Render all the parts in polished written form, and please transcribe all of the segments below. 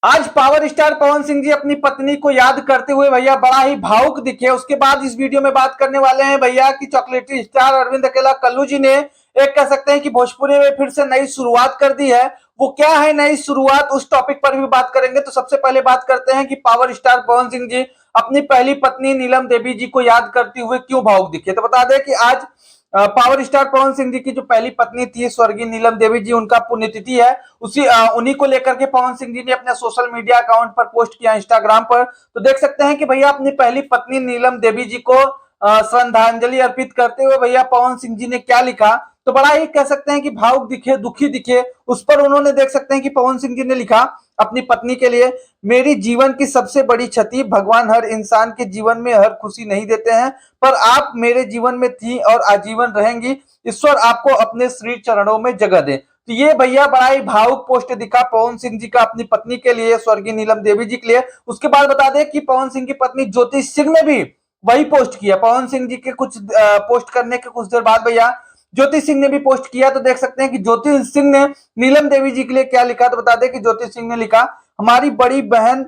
आज power star Pawan Singh ji अपनी पत्नी को याद करते हुए भैया बड़ा ही भावुक दिखे। उसके बाद इस वीडियो में बात करने वाले हैं भैया कि चॉकलेटी स्टार अरविंद अकेला कल्लू जी ने एक कह सकते हैं कि भोजपुरी में फिर से नई शुरुआत कर दी है। वो क्या है नई शुरुआत, उस टॉपिक पर भी बात करेंगे। तो सबसे पहले बात करते हैं कि पावर स्टार पवन सिंह जी अपनी पहली पत्नी नीलम देवी जी को याद करते हुए क्यों भावुक दिखे। तो बता दें कि आज पावर स्टार पवन सिंह जी की जो पहली पत्नी थी स्वर्गीय नीलम देवी जी, उनका पुण्यतिथि है। उन्हीं को लेकर के पवन सिंह जी ने अपने सोशल मीडिया अकाउंट पर पोस्ट किया, इंस्टाग्राम पर। तो देख सकते हैं कि भैया अपनी पहली पत्नी नीलम देवी जी को श्रद्धांजलि अर्पित करते हुए भैया पवन सिंह जी ने क्या लिखा, तो बड़ा ही कह सकते हैं कि भावुक दिखे, दुखी दिखे। उस पर उन्होंने देख सकते हैं कि पवन सिंह जी ने लिखा अपनी पत्नी के लिए, मेरी जीवन की सबसे बड़ी क्षति, भगवान हर इंसान के जीवन में हर खुशी नहीं देते हैं, पर आप मेरे जीवन में थी और आजीवन रहेंगी। ईश्वर आपको अपने श्री चरणों में जगह दे। तो ये भैया बड़ा ही भावुक पोस्ट दिखा पवन सिंह जी का अपनी पत्नी के लिए, स्वर्गीय नीलम देवी जी के लिए। उसके बाद बता दें कि पवन सिंह की पत्नी ज्योति सिंह ने भी वही पोस्ट किया। पवन सिंह जी के कुछ पोस्ट करने के कुछ देर बाद भैया ज्योति सिंह ने भी पोस्ट किया। तो देख सकते हैं कि ज्योति सिंह ने नीलम देवी जी के लिए क्या लिखा। तो बता दें कि ज्योति सिंह ने लिखा, हमारी बड़ी बहन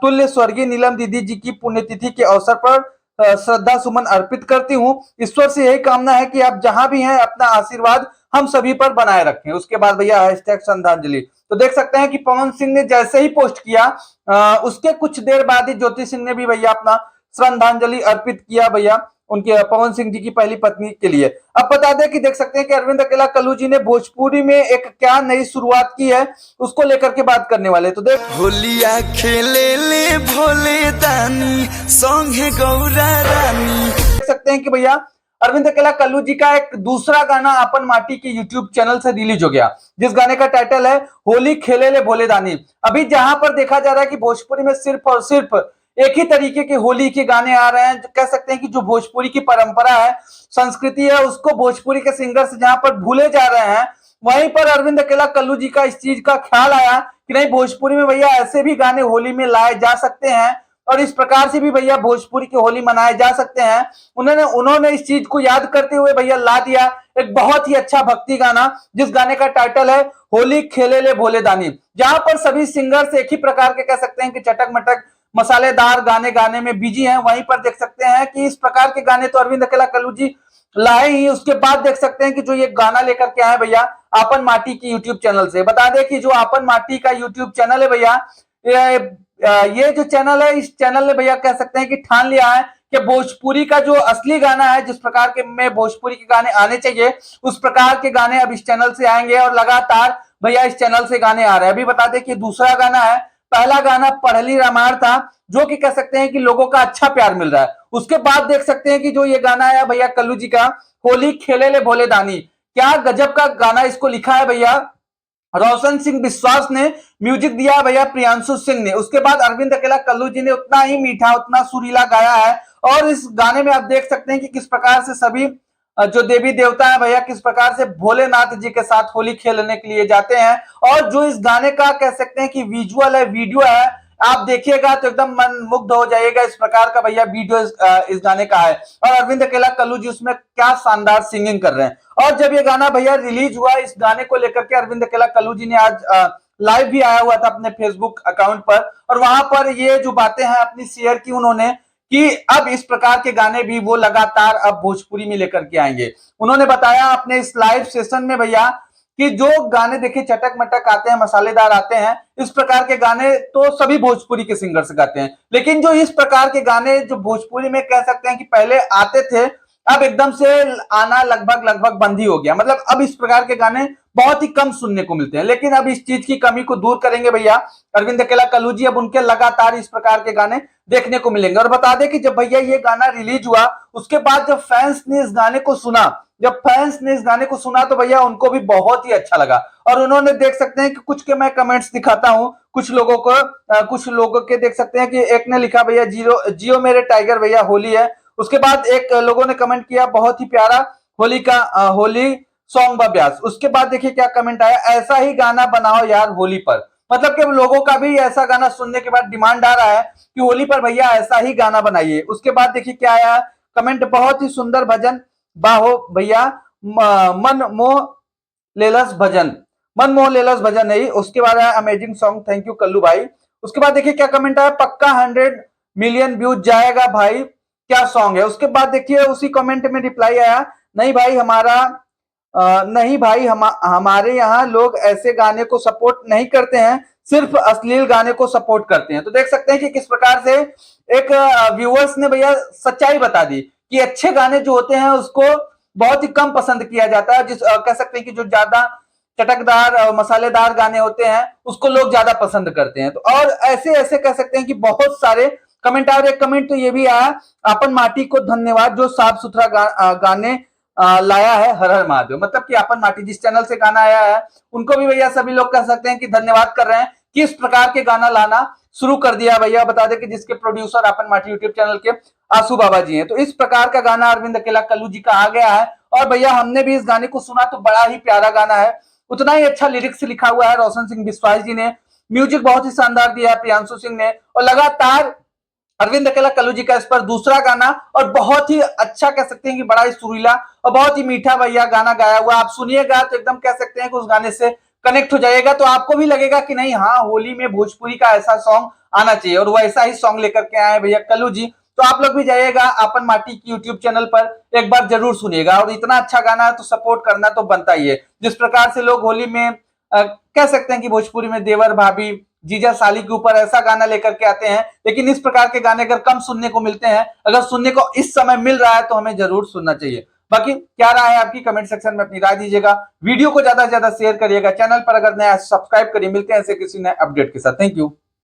तुल्य स्वर्गीय नीलम दीदी जी की पुण्यतिथि के अवसर पर श्रद्धा सुमन अर्पित करती हूँ। ईश्वर से यही कामना है कि आप जहां भी हैं अपना आशीर्वाद हम सभी पर बनाए रखें। उसके बाद भैया हैशटैग श्रद्धांजलि। तो देख सकते हैं कि पवन सिंह ने जैसे ही पोस्ट किया उसके कुछ देर बाद ही ज्योति सिंह ने भी भैया अपना श्रद्धांजलि अर्पित किया भैया उनके पवन सिंह जी की पहली पत्नी के लिए। अब बता दें कि देख सकते हैं कि अरविंद अकेला कल्लू जी ने भोजपुरी में एक क्या नई शुरुआत की है, उसको लेकर के बात करने वाले। तो देख होलिया खेले ले भोले दानी संगे गौरा रानी। देख सकते हैं कि भैया अरविंद अकेला कल्लू जी का एक दूसरा गाना अपन माटी के यूट्यूब चैनल से रिलीज हो गया, जिस गाने का टाइटल है होली खेले ले भोले दानी। अभी जहां पर देखा जा रहा है कि भोजपुरी में सिर्फ और सिर्फ एक ही तरीके के होली के गाने आ रहे हैं। कह सकते हैं कि जो भोजपुरी की परंपरा है, संस्कृति है, उसको भोजपुरी के सिंगर्स जहां पर भूले जा रहे हैं, वहीं पर अरविंद अकेला कल्लू जी का इस चीज का ख्याल आया कि नहीं, भोजपुरी में भैया ऐसे भी गाने होली में लाए जा सकते हैं और इस प्रकार से भी भैया भोजपुरी की होली मनाए जा सकते हैं। उन्होंने इस चीज को याद करते हुए भैया ला दिया एक बहुत ही अच्छा भक्ति गाना, जिस गाने का टाइटल है होली खेले ले भोले दानी। जहां पर सभी सिंगर्स एक ही प्रकार के कह सकते हैं कि चटक मटक मसालेदार गाने गाने में बिजी हैं, वहीं पर देख सकते हैं कि इस प्रकार के गाने तो अरविंद अकेला कल्लू जी लाए ही। उसके बाद देख सकते हैं कि जो ये गाना लेकर के आए भैया आपन माटी की यूट्यूब चैनल से। बता दें कि जो आपन माटी का यूट्यूब चैनल है भैया, ये जो चैनल है, इस चैनल ने भैया कह सकते हैं कि ठान लिया है कि भोजपुरी का जो असली गाना है, जिस प्रकार के में भोजपुरी के गाने आने चाहिए, उस प्रकार के गाने अब इस चैनल से आएंगे और लगातार भैया इस चैनल से गाने आ रहे हैं। अभी बता दें कि दूसरा गाना है, पहला गाना पढ़ली रामायण था, जो कि कह सकते हैं कि लोगों का अच्छा प्यार मिल रहा है। उसके बाद देख सकते हैं कि जो ये गाना है भैया कल्लू जी का, होली खेले ले भोले दानी, क्या गजब का गाना इसको लिखा है भैया रोशन सिंह विश्वास ने, म्यूजिक दिया भैया प्रियांशु सिंह ने। उसके बाद अरविंद अकेला कल्लू जी ने उतना ही मीठा उतना सुरीला गाया है। और इस गाने में आप देख सकते हैं कि किस प्रकार से सभी जो देवी देवता है भैया किस प्रकार से भोलेनाथ जी के साथ होली खेलने के लिए जाते हैं। और जो इस गाने का कह सकते हैं कि विजुअल है, वीडियो है, आप देखिएगा तो एकदम मन मुग्ध हो जाएगा। इस प्रकार का भैया वीडियो इस गाने का है और अरविंद अकेला कल्लू जी उसमें क्या शानदार सिंगिंग कर रहे हैं। और जब ये गाना भैया रिलीज हुआ, इस गाने को लेकर के अरविंद अकेला कल्लू जी ने आज लाइव भी आया हुआ था अपने फेसबुक अकाउंट पर, और वहां पर ये जो बातें हैं अपनी शेयर की उन्होंने कि अब इस प्रकार के गाने भी वो लगातार अब भोजपुरी में लेकर के आएंगे। उन्होंने बताया अपने इस लाइव सेशन में भैया कि जो गाने देखिए चटक मटक आते हैं, मसालेदार आते हैं, इस प्रकार के गाने तो सभी भोजपुरी के सिंगर्स गाते हैं, लेकिन जो इस प्रकार के गाने जो भोजपुरी में कह सकते हैं कि पहले आते थे, अब एकदम से आना लगभग लगभग बंद ही हो गया। मतलब अब इस प्रकार के गाने बहुत ही कम सुनने को मिलते हैं। लेकिन अब इस चीज की कमी को दूर करेंगे भैया अरविंद अकेला कल्लू जी, अब उनके लगातार इस प्रकार के गाने देखने को मिलेंगे। और बता दें कि जब भैया ये गाना रिलीज हुआ, उसके बाद जब फैंस ने इस गाने को सुना, तो भैया उनको भी बहुत ही अच्छा लगा। और उन्होंने देख सकते हैं कि कुछ के मैं कमेंट्स दिखाता हूं, कुछ लोगों को कुछ लोगों के देख सकते हैं कि एक ने लिखा भैया जियो मेरे टाइगर भैया होली है। उसके बाद एक लोगों ने कमेंट किया बहुत ही प्यारा होली का होली सॉन्ग बब्यास। उसके बाद देखिए क्या कमेंट आया, ऐसा ही गाना बनाओ यार होली पर। मतलब कि लोगों का भी ऐसा गाना सुनने के बाद डिमांड आ रहा है कि होली पर भैया ऐसा ही गाना बनाइए। उसके बाद देखिए क्या आया कमेंट, बहुत ही सुंदर भजन बाहो भैया मन मोह लेलस भजन। मनमोहन लेलस भजन नहीं। उसके बाद आया amazing song, thank you Kallu भाई। उसके बाद देखिए क्या कमेंट आया, पक्का 100 मिलियन व्यूज जाएगा भाई, क्या सॉन्ग है। उसके बाद देखिए उसी कमेंट में रिप्लाई आया, नहीं भाई नहीं भाई हमारे यहाँ लोग ऐसे गाने को सपोर्ट नहीं करते हैं, सिर्फ अश्लील गाने को सपोर्ट करते हैं। तो देख सकते हैं कि किस प्रकार से एक व्यूअर्स ने भैया सच्चाई बता दी कि अच्छे गाने जो होते हैं उसको बहुत ही कम पसंद किया जाता है, कह सकते हैं कि जो ज्यादा चटकदार मसालेदार गाने होते हैं उसको लोग ज्यादा पसंद करते हैं। तो और ऐसे ऐसे कह सकते हैं कि बहुत सारे कमेंट आए। एक कमेंट तो ये भी आया, अपन माटी को धन्यवाद जो साफ सुथरा गाने लाया है, हर हर महादेव। मतलब कि अपन माटी जिस चैनल से गाना आया है उनको भी भैया सभी लोग कह सकते हैं कि धन्यवाद कर रहे हैं कि इस प्रकार के गाना लाना शुरू कर दिया। भैया बता दें कि जिसके प्रोड्यूसर अपन माटी यूट्यूब चैनल के आंसू बाबा जी हैं। तो इस प्रकार का गाना अरविंद अकेला कल्लू जी का आ गया है, और भैया हमने भी इस गाने को सुना तो बड़ा ही प्यारा गाना है, उतना ही अच्छा लिरिक्स लिखा हुआ है रोशन सिंह बिस्वास जी ने, म्यूजिक बहुत ही शानदार दिया है प्रियांशु सिंह ने, और लगातार अरविंद अकेला कल्लू जी का इस पर दूसरा गाना, और बहुत ही अच्छा कह सकते हैं कि बड़ा ही सुरीला और बहुत ही मीठा भैया गाना गाया हुआ। आप सुनिएगा तो एकदम कह सकते हैं कि उस गाने से कनेक्ट हो जाएगा, तो आपको भी लगेगा कि नहीं हाँ होली में भोजपुरी का ऐसा सॉन्ग आना चाहिए, और वैसा ही सॉन्ग लेकर के आए भैया कल्लू जी। तो आप लोग भी जाइएगा अपन माटी की यूट्यूब चैनल पर एक बार जरूर सुनिएगा, और इतना अच्छा गाना है तो सपोर्ट करना तो बनता ही है। जिस प्रकार से लोग होली में कह सकते हैं कि भोजपुरी में देवर भाभी जीजा साली के ऊपर ऐसा गाना लेकर के आते हैं, लेकिन इस प्रकार के गाने अगर कम सुनने को मिलते हैं, अगर सुनने को इस समय मिल रहा है तो हमें जरूर सुनना चाहिए। बाकी क्या राय है आपकी, कमेंट सेक्शन में अपनी राय दीजिएगा, वीडियो को ज्यादा से ज्यादा शेयर करिएगा, चैनल पर अगर नया सब्सक्राइब करिए। मिलते हैं ऐसे किसी नए अपडेट के साथ, थैंक यू।